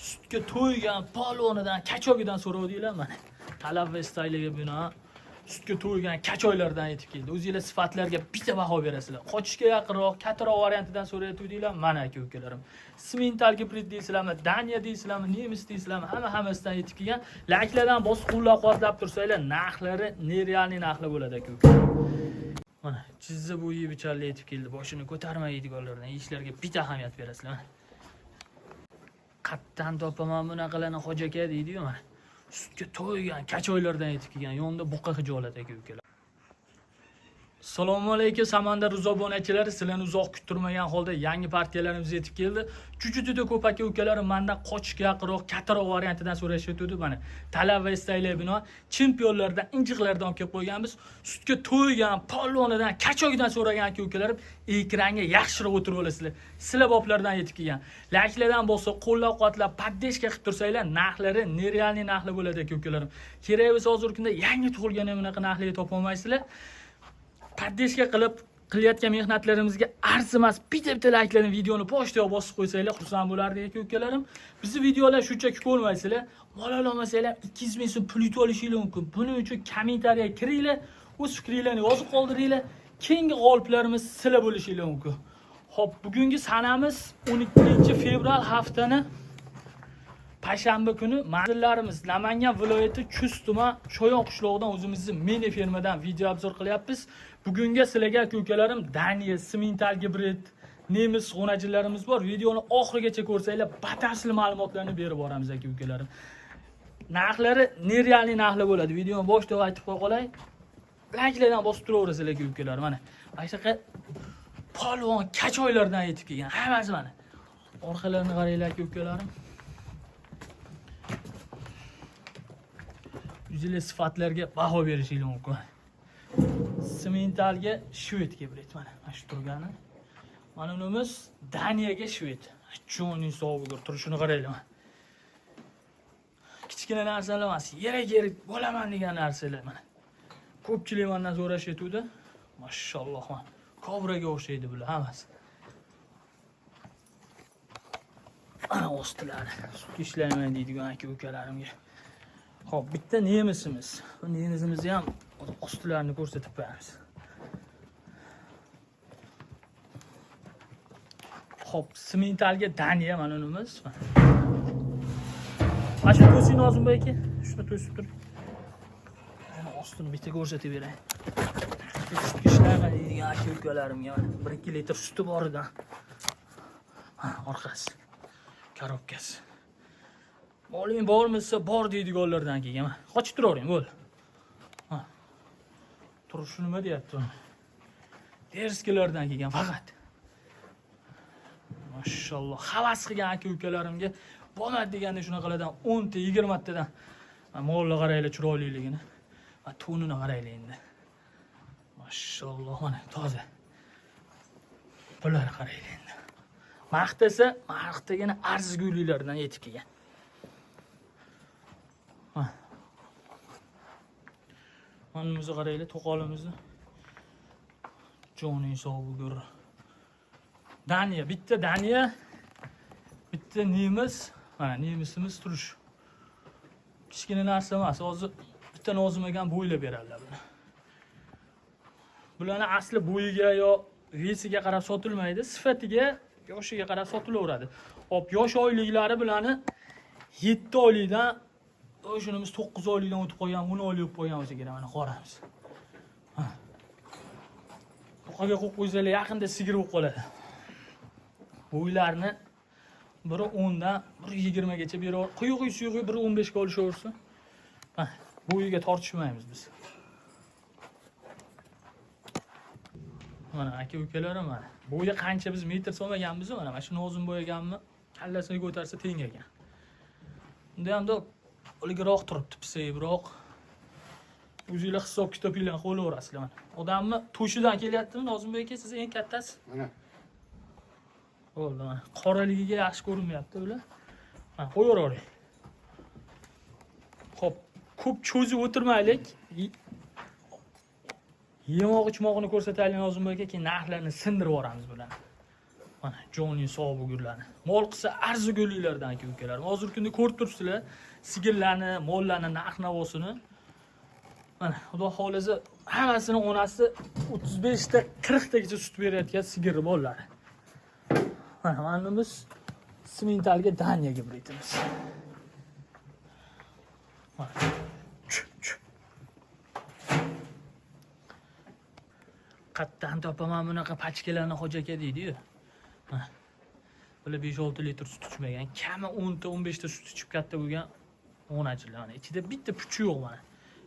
sutga to'ygan polvonidan, kachogidan so'ravdinglar mana. Talab va istaylarga binoan sutga to'ygan kachoylardan yetib keldi. O'zingizlar sifatlarga bitta baho berasizlar. Qochishga yaqinroq, kattaroq variantidan so'rayotgandinglar, mana aka-ukalarım. Simental gibrid deysizlarmi, Daniya deysizlarmi, nemis deysizlarmi, hammasidan yetib kelgan. Layklardan bosib qo'llab-quvvatlab tursanglar, narxlari nerealniy narxlar bo'ladi aka-ukalar. Mana chizza bo'yi bichonlar yetib keldi. Boshini ko'tarmaydiganlardan ishlarga bitta ahamiyat berasizlar. Qatdan topaman bunaqalarni hoji aka deydi-yu mana. Sutga to'ygan kachoylardan yetib kelgan, yonda buqa hijolat aka-ukalar. Assalomu alaykum Samandar obunachilar, sizlarni uzoq kuttirmagan holda yangi partiyalarimiz yetib keldi. Juda ko'p aka-ukalarim mendan qochishga yaqinroq, kattaroq variantidan so'rashyapti mana. Talab va istaklarga binoan chempionlardan, injiqlardan olib kelib qo'yganmiz. Sutga to'ygan, polvonidan, kachogidan so'ragan aka-ukalarim ekranga yaxshiroq o'tirib olasizlar. Sizlar boblardan yetib kelgan. Layklardan bo'lsa, qo'llab-quvvatlab, paddeshka qilib tursanglar, narxlari nerealniy narxlar bo'ladi aka-ukalarim. Kerak bo'lsa hozirgi kunda yangi tug'ilgan bunaqa narxlarga topa olmaysizlar. Paddeshka qilayotgan mehnatlarimizga arzimas bitta layklarni videoni pochtaga bosib qo'ysanglar xursand bo'lardik aka-ukalarim. Bizni videolar shunchaki ko'rmaysizlar. Malol olmasanglar 200 ming so'm pul yutib olishingiz mumkin. Buning uchun kommentariyaga kiringlar, o'z fikringizni yozib qoldiringlar. Keyingi g'oliblarimiz sizlar bo'lishingiz mumkin. Xo'p, bugungi sanamiz 12-fevral haftani payshanba kuni manzillarimiz Namangan viloyati Chust tuman Shoyon qishlog'idan o'zimizning mini fermadan video obzor qilyapmiz. Bugunga sizlarga aka-ukalarim Daniya, Simental gibrid, nemis xonachilarimiz bor. Videoni oxirigacha ko'rsanglar, batafsil ma'lumotlarni berib boramiz aka-ukalarim. Narxlari nerealniy narxlar bo'ladi. Videoni boshida aytib qo'ya qolay. Layklardan bosib turaverasizlar aka-ukalarim. Mana aytaqa polvon kachoylardan yetib kelgan. Hammasi mana. Orqalarini qaranglar aka-ukalarim. O'zingizlar sifatlarga baho berishingiz mumkin. Simentalga shved gibrid mana shu turgani. Mana unimiz Daniyaga shved. Cho'ning sog'ligiga turishini qaranglar. Kichkina narsalar emas, yirik bo'laman degan narsalar mana. Ko'pchilik mendan so'rashyapti. Mashalloh mana. Kobraga o'xshaydi bular hammasi. Ana ostilari. Sut ishlayman deydigan aka-ukalarimga. Xo'p, bitta nemisimiz. Bu nemisimizni ham ostilarini ko'rsatib qo'yamiz. Xo'p, Simentalga Daniya mana unimiz. Mana shu to'sing Nozimboy aka, shuni to'sib tur. Mana ostini bitta ko'rsatib beray. Ishlayman deydigan aka-ukalarimga mana 1-2 litr suti bor edi. Mana orqasi. Korobkasi. Moling bormisa bor deydiganlardan kelgan. Qochib turavering, bo'l. Ha. Turish nima deyapti? Derskilardan kelgan faqat. Mashalloh, havas qilgan aka-ukalarimga bo'lmadi deganda shunaqalardan 10 ta, 20 tadan molni qaranglar chiroyliligini. Va tonini qaranglar endi. Mashalloh, mana toza. Bular qaranglar endi. Maqtasa, maqtagina arziguliklardan yetib kelgan. Manimizni qaranglar, to'qolimizni. Joning sog' bo'lgur. Daniya, bitta Daniya, bitta nemis. Mana nemisimiz turish. Kichkina narsa emas, hozir bitta nozimagan bo'ylab beradilar buni. Bularni asli bo'yiga yo vesiga qarab sotilmaydi, sifatiga, yoshiga qarab sotilaveradi. Hop, yosh oyliklari bularni 7 oylikdan o'shunimiz 9 oylikdan o'tib qolgan, 10 oylik bo'lib qolgan bo'lsa kerak, mana qoramiz. Qo'qaga qo'yib qo'ysanglar yaqinda sigir bo'lib qoladi. Bo'ylarni biri 10 dan, biri 20 gacha beraver. Quyuq suyuqi biri 15 ga olishaversin. Bo'yiga tortishmaymiz biz. Mana aka-ukalarim mana. Bo'yi qancha biz metr solmaganmiz, mana shu nozim bo'yaganmi, kallasini ko'tarsa teng ekan. Unda ham o'ligiroq turibdi, pisayibroq. O'zingizlar hisob-kitob bilan qo'ylaverasizlar mana. Odamni to'shidan kelyaptimi, Nozimbek aka, siz eng kattasi? Mana. Bo'ldi mana. Qoraligiga yaxshi ko'rinmayapti ular. Mana qo'yavering. Xo'p, ko'p cho'zib o'tirmaylik. Yemoq ichmoqni ko'rsataylik Nozimbek aka, keyin narxlarni sindirib yuboramiz bularni. Mana Joni sog' bo'lgunlarni. Mol qilsa arziguliklardan aka-ukalarim. Hozirgi kunda ko'rib turibsizlar, sigirlarni, mollarni narx-navosini. Mana xudo xolisa hammasini onasi 35 ta 40 tagacha sut berayotgan sigir bolalari. Mana biz Simentalga Daniyaga biraytimiz. Qatdan topaman bunaqa pachkalarni xo'ja aka deydi-yu. Bular 5-6 litr sut ichmagan, kami 10 ta 15 ta sut ichib katta bo'lgan o'nachilar. Mana ichida bitta puchi yo'q mana.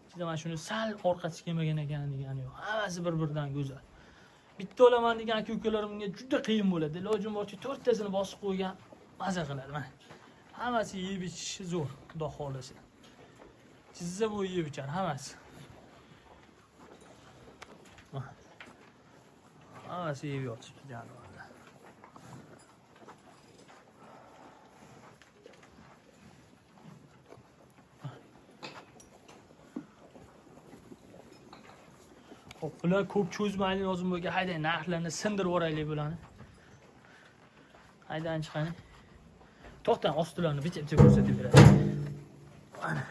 Ichida mana shuni sal orqasi kelmagan ekan degani yo'q. Hammasi bir-biridan go'zal. Bitta olaman degan aka-ukalarimga juda qiyin bo'ladi. Ilojim boricha 4 tasini bosib qo'ygan maza qiladi mana. Hammasi yeb ichishi zo'r, xudo xolisa. Chizza bu yeb ichar hammasi. Hammasi yeb yotibdi jonivorlar. Xo'p, bular ko'p cho'zmaylik lozim bo'lgan. Hayda, narxlarni sindirib yuboraylik bularni. Haydan chiqani. To'xtang, ostilarni bitta-bitta ko'rsatib beradi. Mana.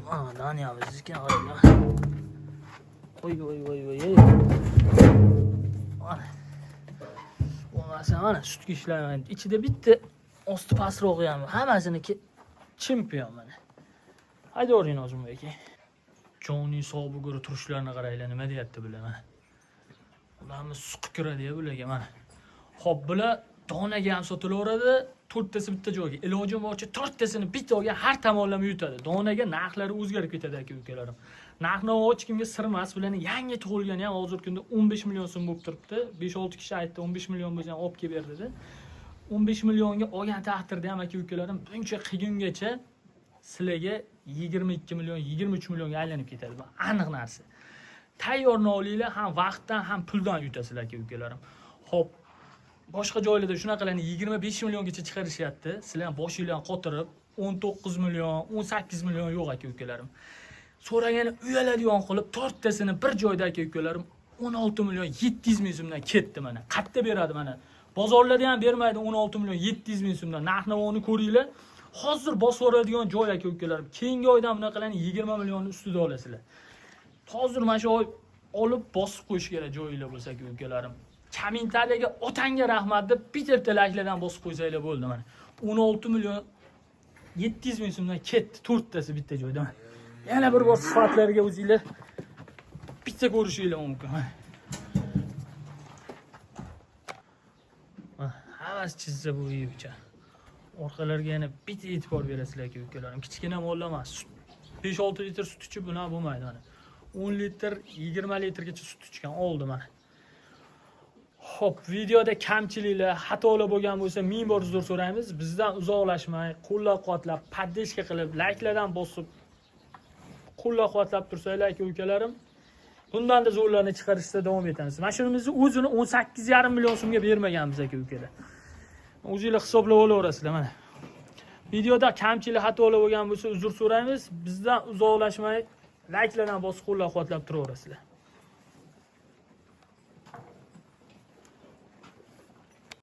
Mana Daniyamiz ekan qaranglar. Voy. Mana. Bo'lmasa mana sutga ishlamaydi. Ichida bitta osti pastrog'i ham. Hammasiniki chempion mana. Hayda o'ring Nozimboy aka. Joni sog' bo'lguri turishlarini qaranglar, nima deyapti bular mana. Ularni suqib kiradi-ya bularga mana. Xo'p, bular donaga ham sotilaveradi, 4 tasi bitta joyga. Ilojim boricha 4 tasini bitta joyga har tomonlama yutadi. Donaga narxlari o'zgarib ketadi aka-ukalarim. Narx-navo hech kimga sir emas. Bularni yangi tug'ilgani ham hozirgi kunda 15 million so'm bo'lib turibdi. 5-6 kishi aytdi, 15 million bo'lsa ham olib kelib berdi. 15 millionga olgan taqdirda ham aka-ukalarim buncha qiyngacha sizlarga 22 million, 23 millionga aylanib ketadi. Bu aniq narsa. Tayyorni olinglar, ham vaqtdan, ham puldan yutasizlar aka-ukalarim. Xo'p, boshqa joylarda shunaqalarni 25 milliongacha chiqarishyapti. Sizlar ham boshinglarni qotirib 19 million, 18 million yo'q aka-ukalarim. So'ragani uyaladigan qilib 4 tasini bir joyda aka-ukalarim 16 million 700 ming so'mdan ketdi mana. Qatta beradi mana. Bozorlarda ham bermaydi 16 million 700 ming so'mdan. Narx-navoni ko'ringlar. Hozir bosib yuboradigan joy aka-ukalarim. Keyingi oydan bunaqalarni 20 millionning ustida olasizlar. Hozir mana shu oy olib bosib qo'yish kerak joyinglar bo'lsa aka-ukalarim. Kommentariyaga otangga rahmat deb bitta layklardan bosib qo'ysanglar bo'ldi mana. 16 million 700 ming so'mdan ketdi 4 tasi bitta joyda. Yana bir bor sifatlarga o'zinglar bitta ko'rishinglar mumkin. Hammasi chizsa bu yibicha. Orqalarga yana bitta e'tibor berasizlar aka-ukalarim. Kichkina mollar emas. 5-6 litr sut ichib buni bo'lmaydi mana. 10 litr, 20 litrgacha sut ichgan oldi mana. Xo'p, videoda kamchiliklar, xatolar bo'lgan bo'lsa, ming bor uzr so'raymiz. Bizdan uzoqlashmay, qo'llab-quvvatlab, poddeshka qilib, layklardan bosib qo'llab-quvvatlab tursanglar aka-ukalarim, bundan da zo'rlarni chiqarishda davom etamiz. Mashinamizni o'zini 18,5 million so'mga bermaganmiz aka-ukalar. O'zingizlar hisoblab olaverasizlar mana. Videoda kamchilik, xatolar bo'lgan bo'lsa, uzr so'raymiz. Bizdan uzoqlashmay, layklardan bosib qo'llab-quvvatlab turaverasizlar.